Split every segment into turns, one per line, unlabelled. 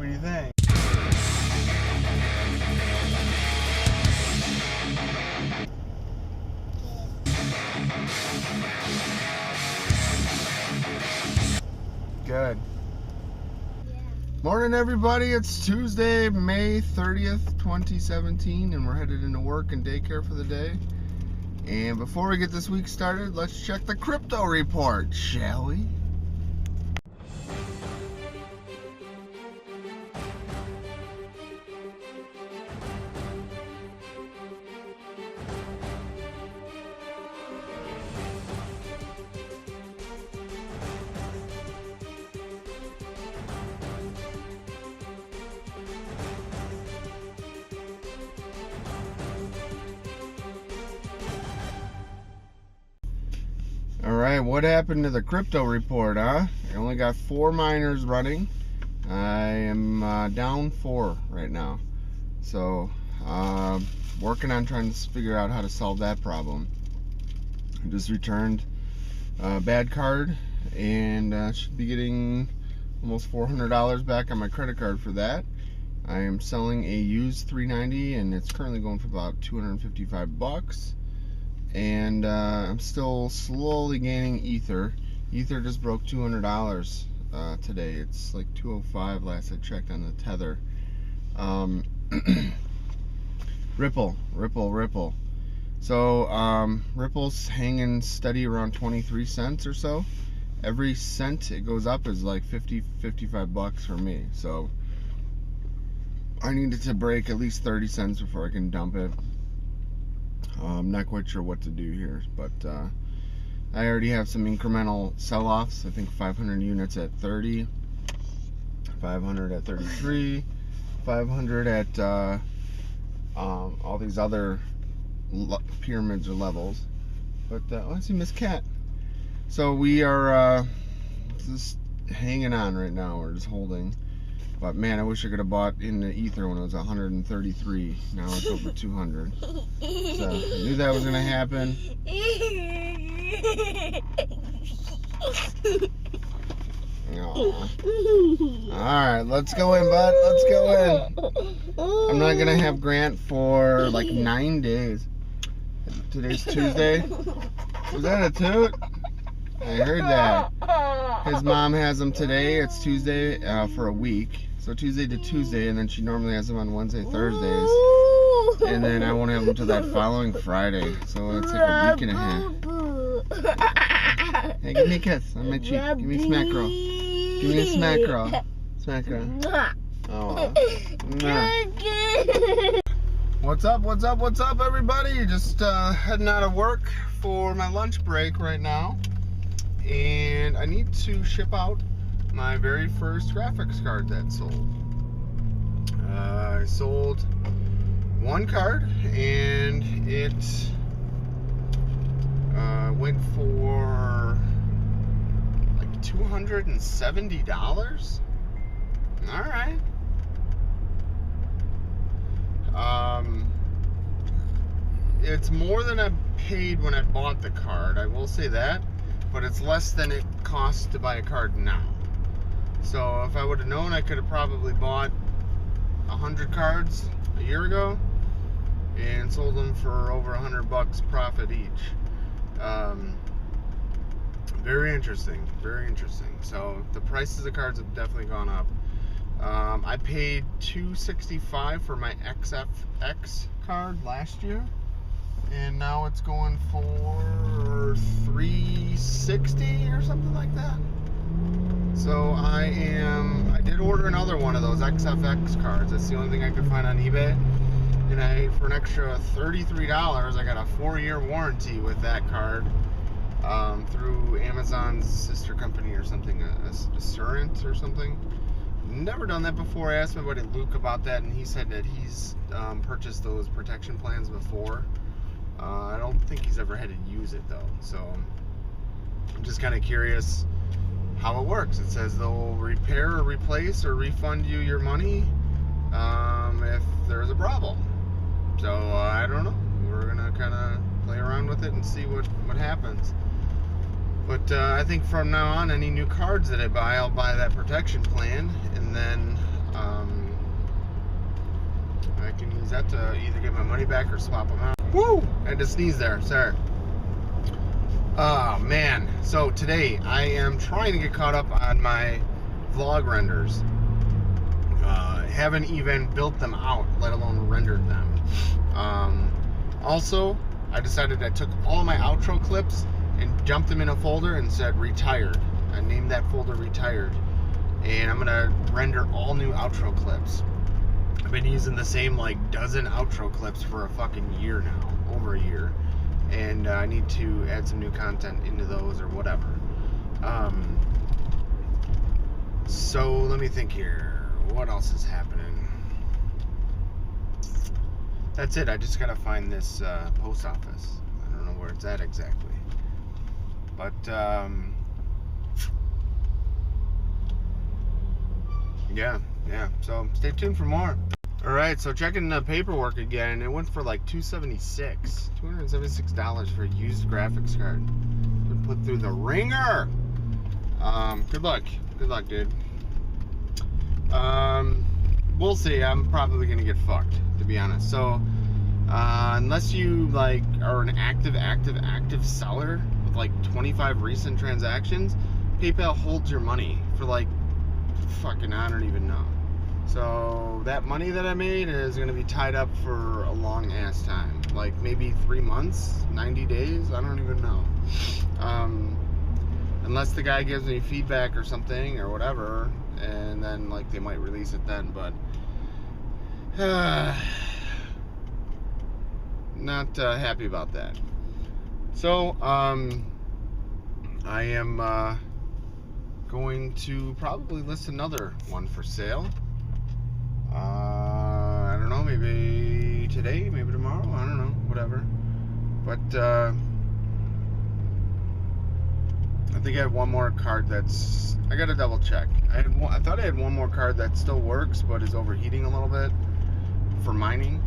What do you think? Good.
Yeah.
Morning, everybody. It's Tuesday, May 30th, 2017, and we're headed into work and daycare for the day. And before we get this week started, let's check the crypto report, shall we? Alright, what happened to the crypto report, huh? I only got 4 miners running. I am down 4 right now. So, working on trying to figure out how to solve that problem. I just returned a bad card and should be getting almost $400 back on my credit card for that. I am selling a used 390 and it's currently going for about 255 bucks. And I'm still slowly gaining Ether. Ether just broke $200 today. It's like 205 last I checked on the tether. Ripple. So Ripple's hanging steady around 23 cents or so. Every cent it goes up is like 55 bucks for me. So I need it to break at least 30 cents before I can dump it. I'm not quite sure what to do here, but I already have some incremental sell-offs. I think 500 units at 30, 500 at 33, 500 at all these other pyramids or levels. But I see Miss Cat. So we are just hanging on right now. We're just holding. But man, I wish I could have bought in the Ether when it was 133. Now it's over 200. So I knew that was gonna happen. Alright, let's go in, bud. Let's go in. I'm not gonna have Grant for like 9 days. Today's Tuesday. Was that a toot? I heard that. His mom has them today. It's Tuesday for a week. So Tuesday to Tuesday, and then she normally has them on Wednesday, Thursdays. And then I won't have them until that following Friday. So it's like a week and a half. Hey, give me a kiss on my cheek. Give me a smack roll. Give me a smack roll. Smack roll. Oh. What's up, everybody? Just heading out of work for my lunch break right now. And I need to ship out my very first graphics card that sold. I sold one card and it went for like $270. Alright. It's more than I paid when I bought the card, I will say that. But it's less than it costs to buy a card now. So if I would have known, I could have probably bought 100 cards a year ago and sold them for over $100 profit each. Very interesting, very interesting. So the prices of cards have definitely gone up. I paid $265 for my XFX card last year. And now it's going for $360 or something like that. So I did order another one of those XFX cards. That's the only thing I could find on eBay. And for an extra $33, I got a 4-year warranty with that card through Amazon's sister company or something, Assurant or something. Never done that before. I asked my buddy Luke about that, and he said that he's purchased those protection plans before. I don't think he's ever had to use it though, so I'm just kind of curious how it works. It says they'll repair or replace or refund you your money if there's a problem. So I don't know. We're gonna kind of play around with it and see what happens. But I think from now on, any new cards that I buy, I'll buy that protection plan, and then I can use that to either get my money back or swap them out. Woo! I had to sneeze there, sorry. Oh man, so today I am trying to get caught up on my vlog renders. Haven't even built them out, let alone rendered them. Also, I decided I took all my outro clips and dumped them in a folder and said retired. I named that folder retired. And I'm gonna render all new outro clips. I've been using the same like dozen outro clips for a fucking year now, over a year. And I need to add some new content into those or whatever. So let me think here. What else is happening? That's it. I just gotta find this post office. I don't know where it's at exactly. But yeah. So stay tuned for more. All right. So checking the paperwork again. It went for like $276 for a used graphics card. Been put through the ringer. Good luck, dude. We'll see. I'm probably gonna get fucked, to be honest. So, unless you like are an active seller with like 25 recent transactions, PayPal holds your money for like fucking I don't even know. So that money that I made is gonna be tied up for a long ass time, like maybe 3 months, 90 days. I don't even know. Unless the guy gives me feedback or something or whatever, and then like they might release it then, but not happy about that. So I am going to probably list another one for sale. I don't know, maybe today, maybe tomorrow, I don't know, whatever. But I think I have one more card that's, I gotta double check. I thought I had one more card that still works but is overheating a little bit for mining.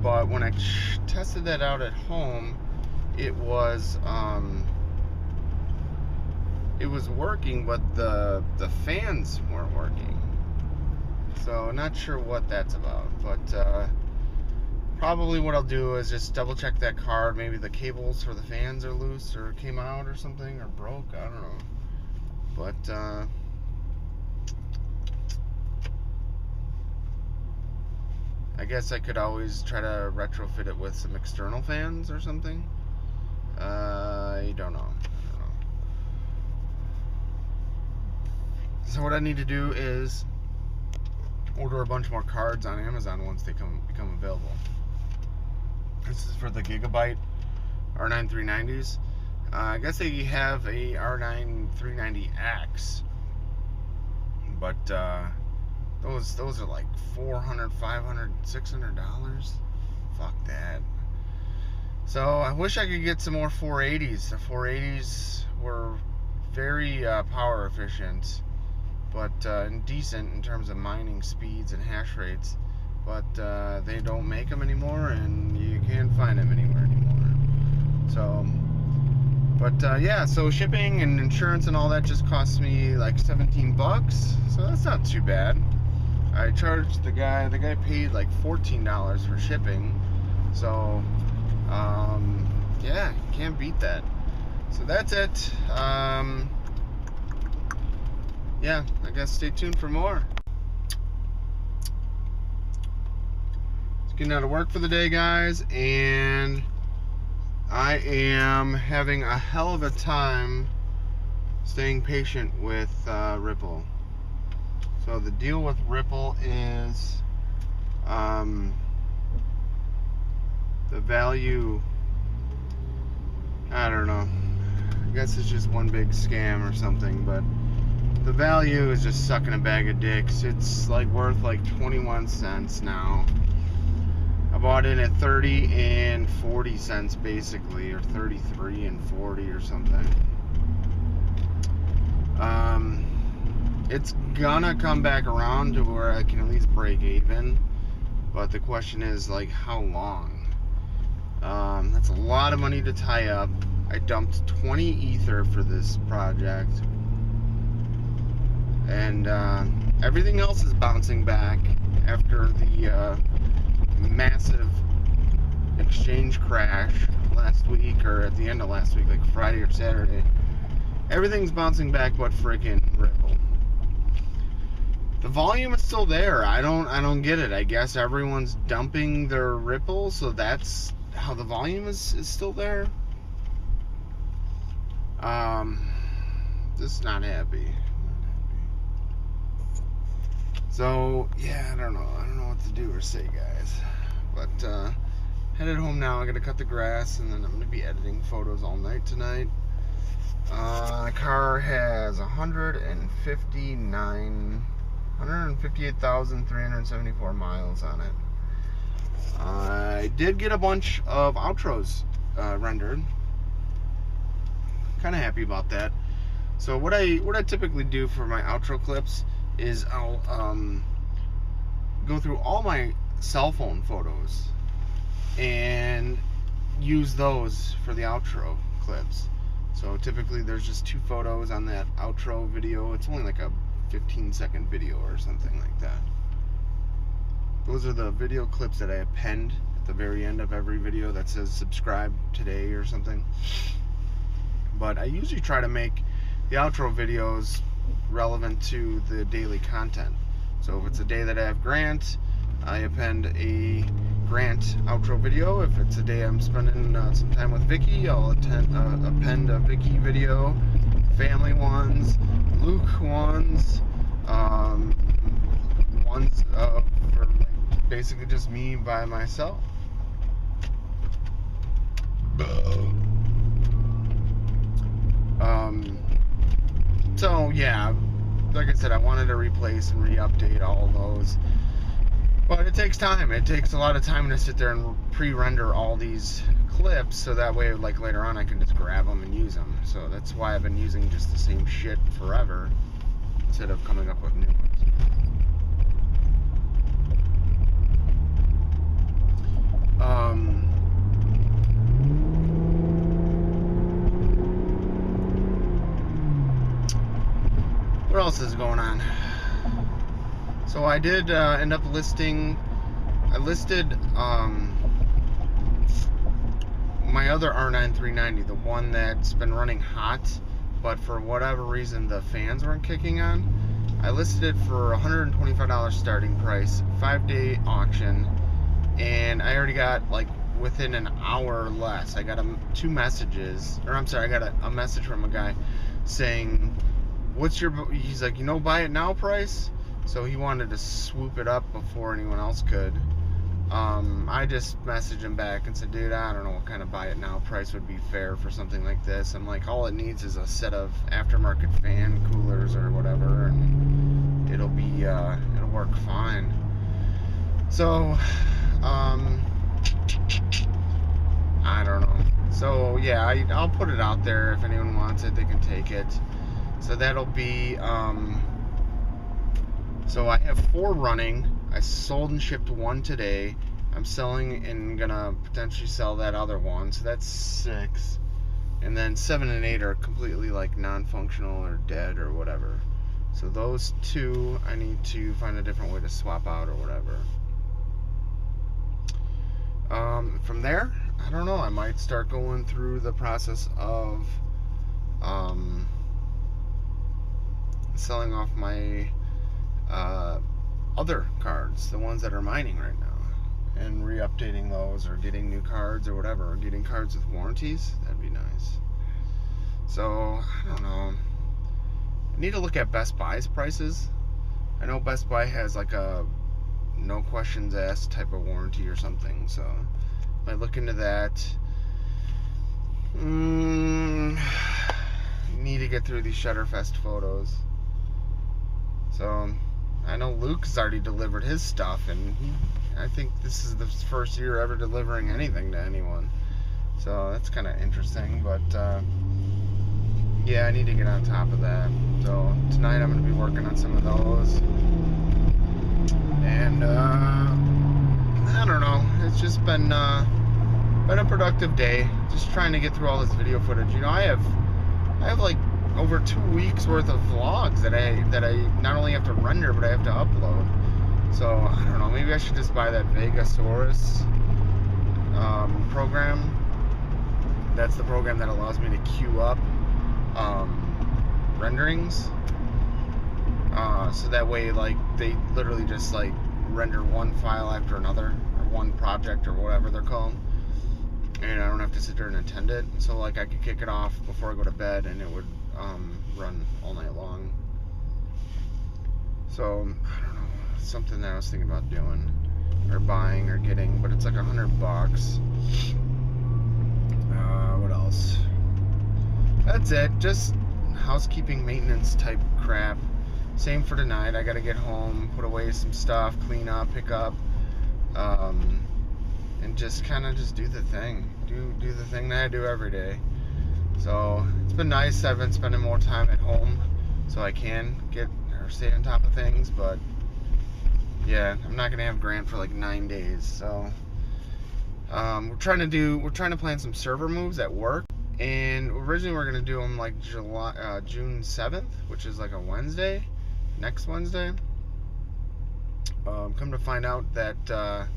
But when I tested that out at home, it was working, but the fans weren't working. So not sure what that's about, but probably what I'll do is just double check that card. Maybe the cables for the fans are loose or came out or something or broke. I don't know. But I guess I could always try to retrofit it with some external fans or something. I don't know. So what I need to do is order a bunch more cards on Amazon once they become available. This is for the Gigabyte R9 390s. I guess they have a R9 390X, but those are like $400, $500, $600. Fuck that. So I wish I could get some more 480s. The 480s were very power efficient, but decent in terms of mining speeds and hash rates. But they don't make them anymore, and you can't find them anywhere anymore. So, but yeah, so shipping and insurance and all that just cost me like 17 bucks. So that's not too bad. I charged the guy paid like $14 for shipping. So, yeah, can't beat that. So that's it. Yeah, I guess stay tuned for more. Getting out of work for the day, guys, and I am having a hell of a time staying patient with Ripple. So the deal with Ripple is the value, I don't know, I guess it's just one big scam or something, but the value is just sucking a bag of dicks. It's like worth like 21 cents now. I bought it at 30 and 40 cents basically, or 33 and 40 or something. It's gonna come back around to where I can at least break even, but the question is like how long. That's a lot of money to tie up. I dumped 20 ether for this project, and everything else is bouncing back after the massive exchange crash last week, or at the end of last week, like Friday or Saturday. Everything's bouncing back but freaking Ripple. The volume is still there. I don't get it. I guess everyone's dumping their Ripple, so that's how the volume is still there. Just not happy. So yeah, I don't know what to do or say, guys. But headed home now. I gotta cut the grass, and then I'm gonna be editing photos all night tonight. The car has 158,374 miles on it. I did get a bunch of outros rendered. Kind of happy about that. So what I typically do for my outro clips is I'll go through all my cell phone photos and use those for the outro clips. So typically there's just 2 photos on that outro video. It's only like a 15-second video or something like that. Those are the video clips that I append at the very end of every video that says subscribe today or something. But I usually try to make the outro videos relevant to the daily content. So if it's a day that I have Grant, I append a Grant outro video. If it's a day I'm spending some time with Vicky, I'll append a Vicky video, family ones, Luke ones, ones for like basically just me by myself. So yeah, like I said, I wanted to replace and re-update all of those. But it takes time. It takes a lot of time to sit there and pre-render all these clips, so that way, like later on, I can just grab them and use them. So that's why I've been using just the same shit forever, instead of coming up with new ones. What else is going on? So I did end up listing. I listed my other R9 390, the one that's been running hot, but for whatever reason the fans weren't kicking on. I listed it for $125 starting price, 5-day auction, and I already got, like, within an hour or less, I got 2 messages, or I'm sorry, I got a message from a guy saying, what's your, he's like, buy it now price? So he wanted to swoop it up before anyone else could. I just messaged him back and said, dude, I don't know what kind of buy it now price would be fair for something like this. I'm like, all it needs is a set of aftermarket fan coolers or whatever, and it'll be, it'll work fine. So, I don't know. So yeah, I'll put it out there. If anyone wants it, they can take it. So that'll be, so I have 4 running. I sold and shipped 1 today. I'm selling and gonna potentially sell that other one. So that's 6. And then 7 and 8 are completely like non-functional or dead or whatever. So those 2, I need to find a different way to swap out or whatever. From there, I don't know. I might start going through the process of selling off my other cards, the ones that are mining right now, and re-updating those, or getting new cards or whatever, or getting cards with warranties. That'd be nice. So I don't know. I need to look at Best Buy's prices. I know Best Buy has like a no questions asked type of warranty or something, so I might look into that. Need to get through these Shutterfest photos. So I know Luke's already delivered his stuff, and I think this is the first year ever delivering anything to anyone. So that's kind of interesting, but yeah, I need to get on top of that. So tonight I'm going to be working on some of those. And I don't know, it's just been a productive day, just trying to get through all this video footage. I have like over 2 weeks worth of vlogs that I not only have to render, but I have to upload. So I don't know, maybe I should just buy that Vegasaurus program. That's the program that allows me to queue up renderings. So that way, like, they literally just like render one file after another, or one project, or whatever they're called, and I don't have to sit there and attend it. So like I could kick it off before I go to bed, and it would run all night long. So I don't know, something that I was thinking about doing, or buying, or getting, but it's like $100. What else? That's it. Just housekeeping, maintenance type crap. Same for tonight. I gotta get home, put away some stuff, clean up, pick up, and just kind of just do the thing. Do the thing that I do every day. So it's been nice. I've been spending more time at home, so I can get or stay on top of things. But yeah, I'm not gonna have Grant for like 9 days. So we're trying to plan some server moves at work. And originally we were gonna do them like June 7th, which is like a Wednesday, next Wednesday. Come to find out that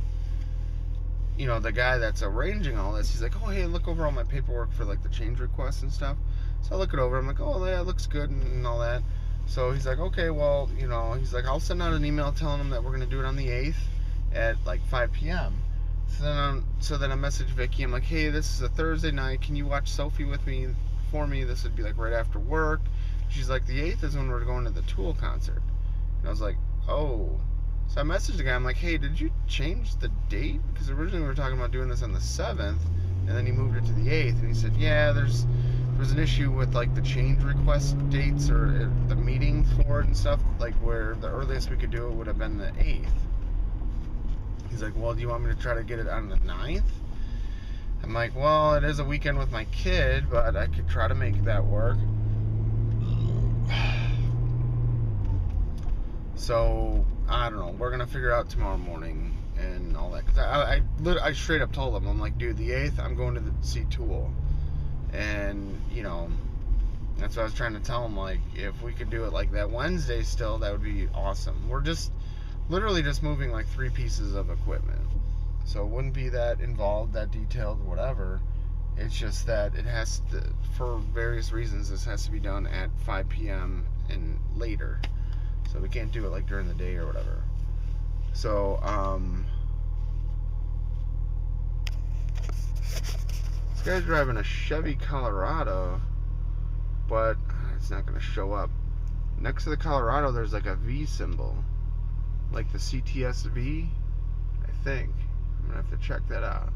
you know, the guy that's arranging all this, he's like, oh hey, look over all my paperwork for like the change requests and stuff. So I look it over. I'm like, oh yeah, it looks good and all that. So he's like, okay, well, you know, he's like, I'll send out an email telling him that we're gonna do it on the 8th at like 5 p.m. So then I message Vicky. I'm like, hey, this is a Thursday night. Can you watch Sophie with me for me? This would be like right after work. She's like, the 8th is when we're going to the Tool concert. And I was like, oh. So I messaged the guy. I'm like, hey, did you change the date? Because originally we were talking about doing this on the 7th, and then he moved it to the 8th. And he said, yeah, there was an issue with like the change request dates or the meeting for it and stuff. Like where the earliest we could do it would have been the 8th. He's like, well, do you want me to try to get it on the 9th? I'm like, well, it is a weekend with my kid, but I could try to make that work. So, I don't know. We're going to figure out tomorrow morning and all that. Cause I straight up told him, I'm like, dude, the 8th, I'm going to see Tool. And, you know, that's what I was trying to tell him. Like, if we could do it like that Wednesday still, that would be awesome. We're just literally just moving like 3 pieces of equipment, so it wouldn't be that involved, that detailed, whatever. It's just that it has to, for various reasons, this has to be done at 5 p.m. and later, so we can't do it like during the day or whatever. So this guy's driving a Chevy Colorado, but it's not going to show up. Next to the Colorado there's like a V symbol, like the CTSV, I think. I'm gonna have to check that out.